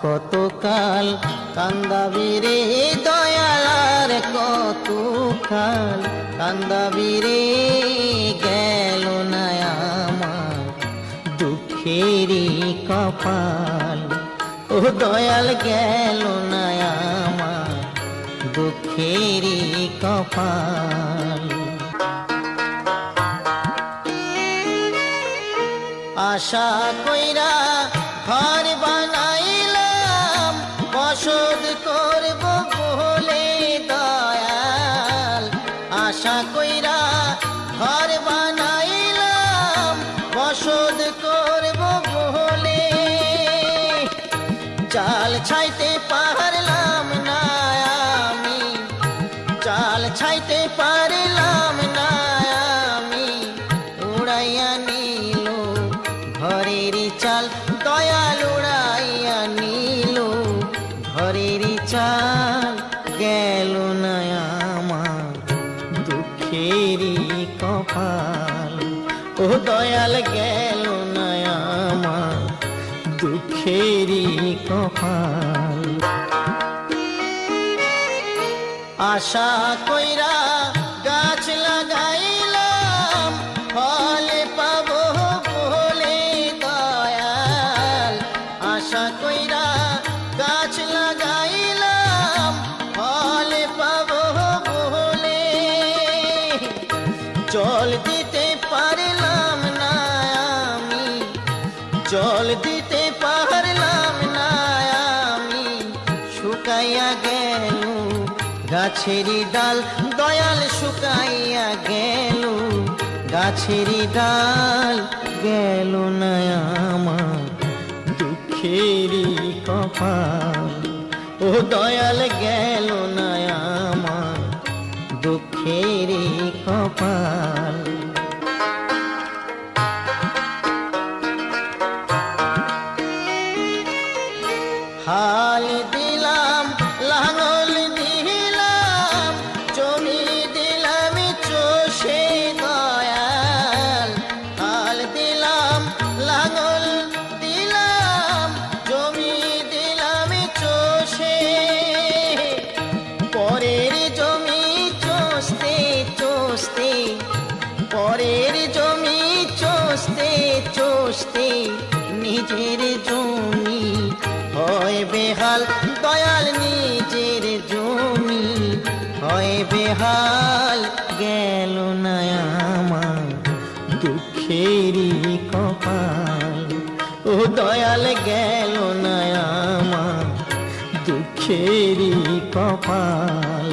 কতকাল কান্দাবি রে দয়াল আর কতকাল কান্দাবি রে গেল না আমার দুঃখেরই কপাল ও দয়াল গেল না আমার দুঃখেরই কপাল আশা কইরা ঘর বানাইলাম বসত করব বলে দয়াল আশা কইরা ঘর বানাইলাম বসত করব বলে চাল ছাইতে পারলাম না আমি চাল ছাইতে পারলাম না আমি উড়াইয়া নিল ঘরের চাল দয়াল উড়াইয়া নিল ঘরের চাল গেল না আমার দুঃখেরই কপাল ও দয়াল গেল না আমার দুঃখেরই কপাল আশা কইরা গাছ লাগাইলাম ফল পাবো বলে দয়াল আশা কইরা গাছ লাগাইলাম ফল পাবো বলে জল দিতে পারলাম না আমি জল দিতে পারলাম না আমি শুকাইয়া গেল গাছেরই ডাল দয়াল শুকাইয়া গেল গাছেরই ডাল গেল না আমার দুঃখেরই কপাল ও দয়াল গেল না আমার দুঃখেরই কপাল হাল দিলাম লাঙল দিলাম জমি দিলাম চষে দয়াল হাল দিলাম লাঙল দিলাম জমি দিলাম চষে পরের জমি চষতে চষতে পরের জমি চষতে চষতে নিজের জমি হয় বেহাল দয়াল নিজের জমি হয় বেহাল গেল না আমার দুঃখেরই কপাল ও দয়াল গেল না আমার দুঃখেরই কপাল